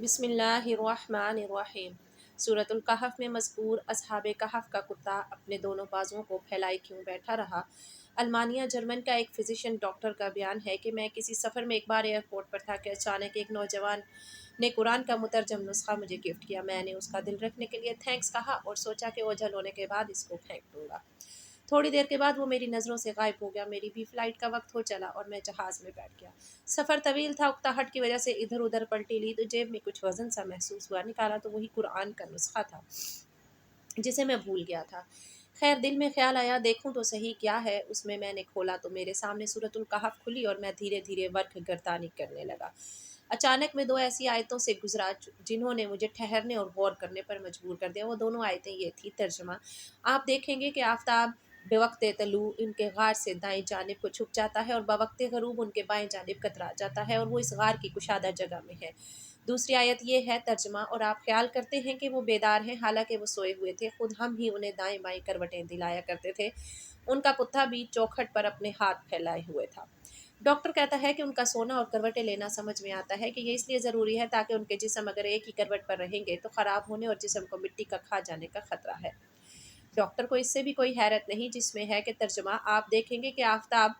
بسم اللہ الرحمن الرحیم۔ سورۃ الکہف میں مذکور اصحاب کہف کا کتا اپنے دونوں بازوؤں کو پھیلائے کیوں بیٹھا رہا؟ المانیہ جرمن کا ایک فزیشین ڈاکٹر کا بیان ہے کہ میں کسی سفر میں ایک بار ایئرپورٹ پر تھا کہ اچانک ایک نوجوان نے قرآن کا مترجم نسخہ مجھے گفٹ کیا۔ میں نے اس کا دل رکھنے کے لیے تھینکس کہا اور سوچا کہ اوجھل ہونے کے بعد اس کو پھینک دوں گا۔ تھوڑی دیر کے بعد وہ میری نظروں سے غائب ہو گیا۔ میری بھی فلائٹ کا وقت ہو چلا اور میں جہاز میں بیٹھ گیا۔ سفر طویل تھا، اکتاہٹ کی وجہ سے ادھر ادھر پلٹی لی تو جیب میں کچھ وزن سا محسوس ہوا، نکالا تو وہی قرآن کا نسخہ تھا جسے میں بھول گیا تھا۔ خیر دل میں خیال آیا دیکھوں تو صحیح کیا ہے اس میں نے کھولا تو میرے سامنے سورۃ الکہف کھلی اور میں دھیرے دھیرے ورق گردانی کرنے لگا۔ اچانک میں دو ایسی آیتوں سے گزرا جنہوں نے مجھے ٹھہرنے اور غور کرنے پر مجبور کر دیا۔ وہ دونوں آیتیں یہ تھی، ترجمہ: آپ دیکھیں گے کہ آفتاب بوقت طلوع ان کے غار سے دائیں جانب کو چھپ جاتا ہے اور بوقت غروب ان کے بائیں جانب کترا جاتا ہے اور وہ اس غار کی کشادہ جگہ میں ہے۔ دوسری آیت یہ ہے، ترجمہ: اور آپ خیال کرتے ہیں کہ وہ بیدار ہیں حالانکہ وہ سوئے ہوئے تھے، خود ہم ہی انہیں دائیں بائیں کروٹیں دلایا کرتے تھے۔ ان کا کتا بھی چوکھٹ پر اپنے ہاتھ پھیلائے ہوئے تھا۔ ڈاکٹر کہتا ہے کہ ان کا سونا اور کروٹیں لینا سمجھ میں آتا ہے کہ یہ اس لیے ضروری ہے تاکہ ان کے جسم اگر ایک ہی کروٹ پر رہیں گے تو خراب ہونے اور جسم کو مٹی کا کھا جانے کا خطرہ ہے۔ ڈاکٹر کو اس سے بھی کوئی حیرت نہیں، جس میں ہے کہ ترجمہ: آپ دیکھیں گے کہ آفتاب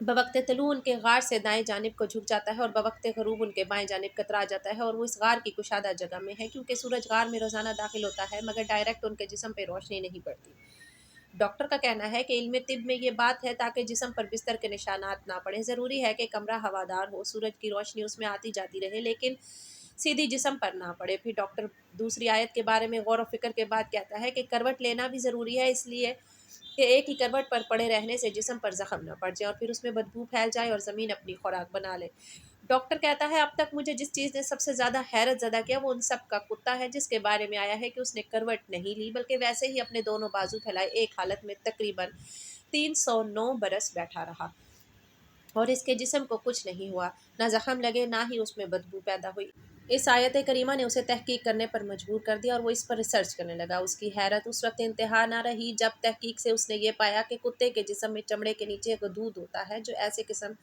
بوقت طلوع ان کے غار سے دائیں جانب کو جھک جاتا ہے اور بوقت غروب ان کے بائیں جانب کترا جاتا ہے اور وہ اس غار کی کشادہ جگہ میں ہے، کیونکہ سورج غار میں روزانہ داخل ہوتا ہے مگر ڈائریکٹ ان کے جسم پہ روشنی نہیں پڑتی۔ ڈاکٹر کا کہنا ہے کہ علم طب میں یہ بات ہے تاکہ جسم پر بستر کے نشانات نہ پڑیں، ضروری ہے کہ کمرہ ہوادار ہو، سورج کی روشنی اس میں آتی جاتی رہے لیکن سیدھی جسم پر نہ پڑے۔ پھر ڈاکٹر دوسری آیت کے بارے میں غور و فکر کے بعد کہتا ہے کہ کروٹ لینا بھی ضروری ہے، اس لیے کہ ایک ہی کروٹ پر پڑے رہنے سے جسم پر زخم نہ پڑ جائے اور پھر اس میں بدبو پھیل جائے اور زمین اپنی خوراک بنا لے۔ ڈاکٹر کہتا ہے اب تک مجھے جس چیز نے سب سے زیادہ حیرت زدہ کیا وہ ان سب کا کتا ہے، جس کے بارے میں آیا ہے کہ اس نے کروٹ نہیں لی بلکہ ویسے ہی اپنے دونوں بازو پھیلائے ایک حالت میں تقریباً 309 برس بیٹھا رہا اور اس کے جسم کو کچھ نہیں ہوا، نہ زخم لگے نہ ہی اس میں بدبو پیدا ہوئی۔ اس آیت کریمہ نے اسے تحقیق کرنے پر مجبور کر دیا اور وہ اس پر ریسرچ کرنے لگا۔ اس کی حیرت اس وقت انتہا نہ رہی جب تحقیق سے اس نے یہ پایا کہ کتے کے جسم میں چمڑے کے نیچے ایک دودھ ہوتا ہے جو ایسے قسم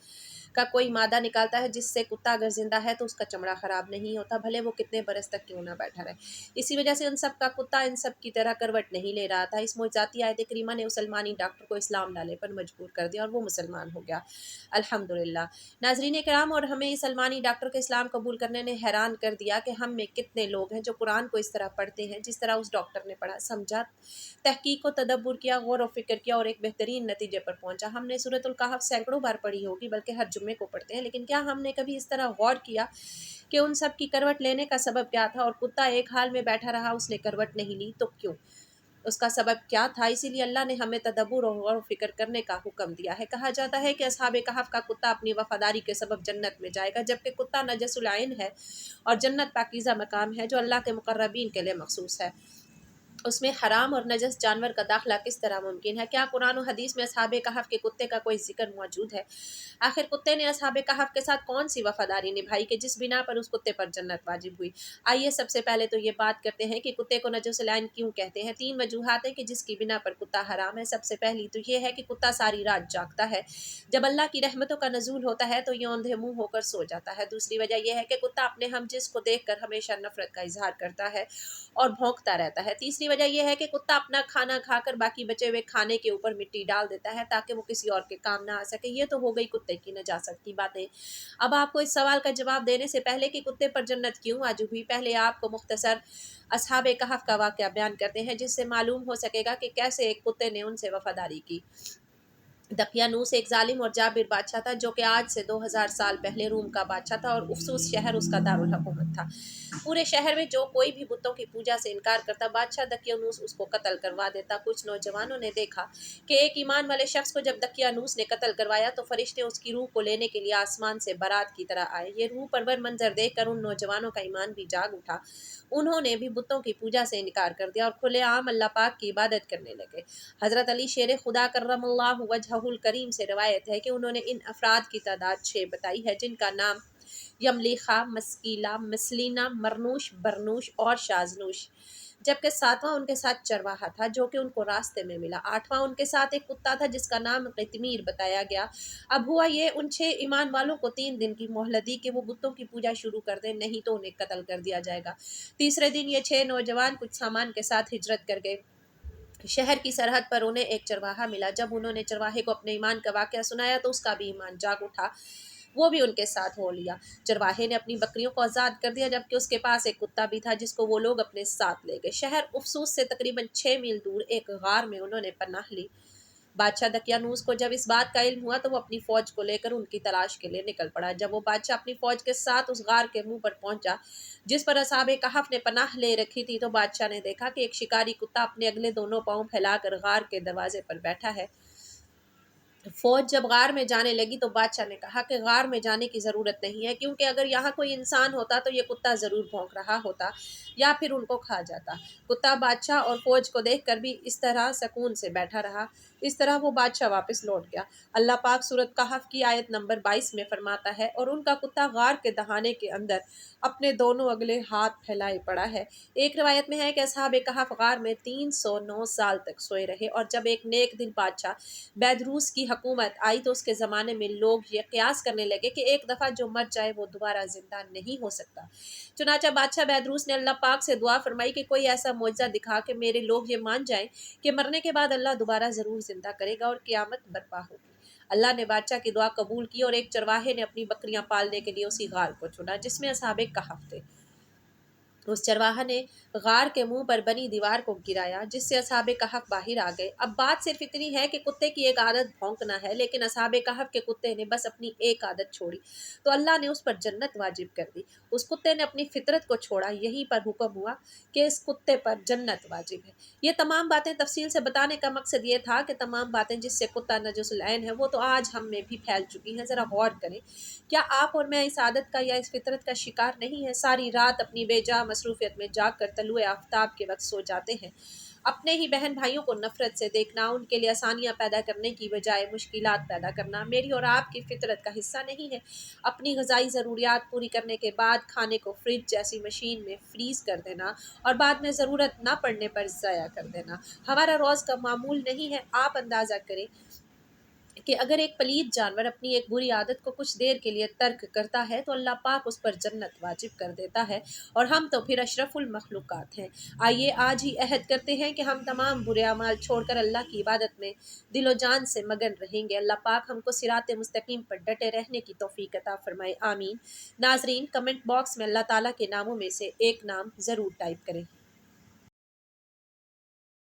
کا کوئی مادہ نکالتا ہے جس سے کتا اگر زندہ ہے تو اس کا چمڑا خراب نہیں ہوتا، بھلے وہ کتنے برس تک کیوں نہ بیٹھا رہے۔ اسی وجہ سے ان سب کا کتا ان سب کی طرح کروٹ نہیں لے رہا تھا۔ اس معجزاتی آیت کریمہ نے اس المانی ڈاکٹر کو اسلام لانے پر مجبور کر دیا اور وہ مسلمان ہو گیا، الحمدللہ۔ ناظرین کرام، اور ہمیں اس المانی ڈاکٹر کے اسلام قبول کرنے نے حیران کر دیا کہ ہم میں کتنے لوگ ہیں جو قرآن کو اس طرح پڑھتے ہیں جس طرح اس ڈاکٹر نے پڑھا، سمجھا، تحقیق و تدبر کیا، غور و فکر کیا اور ایک بہترین نتیجے پر پہنچا۔ ہم نے سورۃ الکہف سینکڑوں بار پڑھی ہوگی، بلکہ ہر جمعے کو پڑھتے ہیں، لیکن کیا ہم نے کبھی اس طرح غور کیا کہ ان سب کی کروٹ لینے کا سبب کیا تھا؟ اور کتا ایک حال میں بیٹھا رہا، اس نے کروٹ نہیں لی تو کیوں؟ اس کا سبب کیا تھا؟ اسی لیے اللہ نے ہمیں تدبر اور غور و فکر کرنے کا حکم دیا ہے۔ کہا جاتا ہے کہ اصحاب کہف کا کتا اپنی وفاداری کے سبب جنت میں جائے گا، جبکہ کتا نجس العین ہے اور جنت پاکیزہ مقام ہے جو اللہ کے مقربین کے لیے مخصوص ہے۔ اس میں حرام اور نجس جانور کا داخلہ کس طرح ممکن ہے؟ کیا قرآن و حدیث میں اصحاب کہف کے کتے کا کوئی ذکر موجود ہے؟ آخر کتے نے اصحاب کہف کے ساتھ کون سی وفاداری نبھائی کہ جس بنا پر اس کتے پر جنت واجب ہوئی؟ آئیے سب سے پہلے تو یہ بات کرتے ہیں کہ کتے کو نجس العین کیوں کہتے ہیں۔ 3 وجوہات ہیں کہ جس کی بنا پر کتا حرام ہے۔ سب سے پہلی تو یہ ہے کہ کتا ساری رات جاگتا ہے، جب اللہ کی رحمتوں کا نزول ہوتا ہے تو یہ اوندھے منہ ہو کر سو جاتا ہے۔ دوسری وجہ یہ ہے کہ کتا اپنے ہم جنس کو دیکھ کر ہمیشہ نفرت کا اظہار کرتا ہے اور بھونکتا رہتا ہے۔ تیسری وجہ یہ ہے کہ کتا اپنا کھانا کھا کر باقی بچے ہوئے کھانے کے اوپر مٹی ڈال دیتا ہے تاکہ وہ کسی اور کے کام نہ آ سکے۔ یہ تو ہو گئی کتے کی نجاست کی باتیں۔ اب آپ کو اس سوال کا جواب دینے سے پہلے کہ کتے پر جنت کیوں واجب ہوئی، پہلے آپ کو مختصر اصحاب کہف کا واقعہ بیان کرتے ہیں، جس سے معلوم ہو سکے گا کہ کیسے ایک کتے نے ان سے وفاداری کی۔ دقیانوس ایک ظالم اور جابر بادشاہ تھا جو کہ آج سے 2000 سال پہلے روم کا بادشاہ تھا اور افسوس شہر اس کا دارالحکومت تھا۔ پورے شہر میں جو کوئی بھی بتوں کی پوجا سے انکار کرتا، بادشاہ دقیانوس اس کو قتل کروا دیتا۔ کچھ نوجوانوں نے دیکھا کہ ایک ایمان والے شخص کو جب دقیانوس نے قتل کروایا تو فرشتے اس کی روح کو لینے کے لیے آسمان سے بارات کی طرح آئے۔ یہ روح پرور منظر دیکھ کر ان نوجوانوں کا ایمان بھی جاگ اٹھا۔ انہوں نے بھی بتوں کی پوجا سے انکار کر دیا اور کھلے عام اللہ پاک کی عبادت کرنے لگے۔ حضرت علی شیر خدا کرم اللہ وجہہ الکریم سے روایت ہے کہ انہوں نے ان افراد کی تعداد 6 بتائی ہے جن کا نام یملیخا، مسکیلا، مسلینا، مرنوش، برنوش اور شازنوش، جبکہ ساتواں ان کے ساتھ چرواہا تھا جو کہ ان کو راستے میں ملا۔ آٹھواں ان کے ساتھ ایک کتا تھا جس کا نام قطمیر بتایا گیا۔ اب ہوا یہ، ان 6 ایمان والوں کو 3 دن کی مہلت دی کہ وہ بتوں کی پوجا شروع کر دیں، نہیں تو انہیں قتل کر دیا جائے گا۔ تیسرے دن یہ 6 نوجوان کچھ سامان کے ساتھ ہجرت کر گئے۔ شہر کی سرحد پر انہیں ایک چرواہا ملا۔ جب انہوں نے چرواہے کو اپنے ایمان کا واقعہ سنایا تو اس کا بھی ایمان جاگ اٹھا، وہ بھی ان کے ساتھ ہو لیا۔ چرواہے نے اپنی بکریوں کو آزاد کر دیا، جبکہ اس کے پاس ایک کتا بھی تھا جس کو وہ لوگ اپنے ساتھ لے گئے۔ شہر افسوس سے تقریباً 6 میل دور ایک غار میں انہوں نے پناہ لی۔ بادشاہ دقیانوس کو جب اس بات کا علم ہوا تو وہ اپنی فوج کو لے کر ان کی تلاش کے لیے نکل پڑا۔ جب وہ بادشاہ اپنی فوج کے ساتھ اس غار کے منہ پر پہنچا جس پر اصحاب کہف نے پناہ لے رکھی تھی، تو بادشاہ نے دیکھا کہ ایک شکاری کتا اپنے اگلے دونوں پاؤں پھیلا کر غار کے دروازے پر بیٹھا ہے۔ فوج جب غار میں جانے لگی تو بادشاہ نے کہا کہ غار میں جانے کی ضرورت نہیں ہے، کیونکہ اگر یہاں کوئی انسان ہوتا تو یہ کتا ضرور بھونک رہا ہوتا یا پھر ان کو کھا جاتا۔ کتا بادشاہ اور فوج کو دیکھ کر بھی اس طرح سکون سے بیٹھا رہا۔ اس طرح وہ بادشاہ واپس لوٹ گیا۔ اللہ پاک سورۃ کہف کی آیت نمبر 22 میں فرماتا ہے، اور ان کا کتا غار کے دہانے کے اندر اپنے دونوں اگلے ہاتھ پھیلائے پڑا ہے۔ ایک روایت میں ہے کہ اصحاب کہف غار میں 309 سال تک سوئے رہے، اور جب ایک نیک دن بادشاہ بیدروس کی حکومت آئی تو اس کے زمانے میں لوگ یہ قیاس کرنے لگے کہ ایک دفعہ جو مر جائے وہ دوبارہ زندہ نہیں ہو سکتا۔ چنانچہ بادشاہ بیدروس نے اللہ پاک سے دعا فرمائی کہ کوئی ایسا معجزہ دکھا کہ میرے لوگ یہ مان جائیں کہ مرنے کے بعد اللہ دوبارہ ضرور زندہ کرے گا اور قیامت برپا ہوگی۔ اللہ نے بادشاہ کی دعا قبول کی، اور ایک چرواہے نے اپنی بکریاں پالنے کے لیے اسی غار کو چنا جس میں اصحاب کہف تھے۔ اس چرواہا نے غار کے منہ پر بنی دیوار کو گرایا جس سے اصحاب کہف باہر آ گئے۔ اب بات صرف اتنی ہے کہ کتے کی ایک عادت بھونکنا ہے، لیکن اصحاب کہف کے کتے نے بس اپنی ایک عادت چھوڑی تو اللہ نے اس پر جنت واجب کر دی۔ اس کتے نے اپنی فطرت کو چھوڑا، یہیں پر حکم ہوا کہ اس کتے پر جنت واجب ہے۔ یہ تمام باتیں تفصیل سے بتانے کا مقصد یہ تھا کہ تمام باتیں جس سے کتا نجس العین ہے وہ تو آج ہم میں بھی پھیل چکی ہیں۔ ذرا غور کریں، کیا آپ اور میں اس عادت کا یا اس فطرت کا شکار نہیں ہے؟ ساری رات اپنی بے جا مصروفیت میں جاگ کر طلوع آفتاب کے وقت سو جاتے ہیں۔ اپنے ہی بہن بھائیوں کو نفرت سے دیکھنا، ان کے لیے آسانیاں پیدا کرنے کی بجائے مشکلات پیدا کرنا میری اور آپ کی فطرت کا حصہ نہیں ہے۔ اپنی غذائی ضروریات پوری کرنے کے بعد کھانے کو فریج جیسی مشین میں فریز کر دینا اور بعد میں ضرورت نہ پڑنے پر ضائع کر دینا ہمارا روز کا معمول نہیں ہے۔ آپ اندازہ کریں کہ اگر ایک پلید جانور اپنی ایک بری عادت کو کچھ دیر کے لیے ترک کرتا ہے تو اللہ پاک اس پر جنت واجب کر دیتا ہے، اور ہم تو پھر اشرف المخلوقات ہیں۔ آئیے آج ہی عہد کرتے ہیں کہ ہم تمام برے اعمال چھوڑ کر اللہ کی عبادت میں دل و جان سے مگن رہیں گے۔ اللہ پاک ہم کو صراط مستقیم پر ڈٹے رہنے کی توفیق عطا فرمائے، آمین۔ ناظرین، کمنٹ باکس میں اللہ تعالیٰ کے ناموں میں سے ایک نام ضرور ٹائپ کریں۔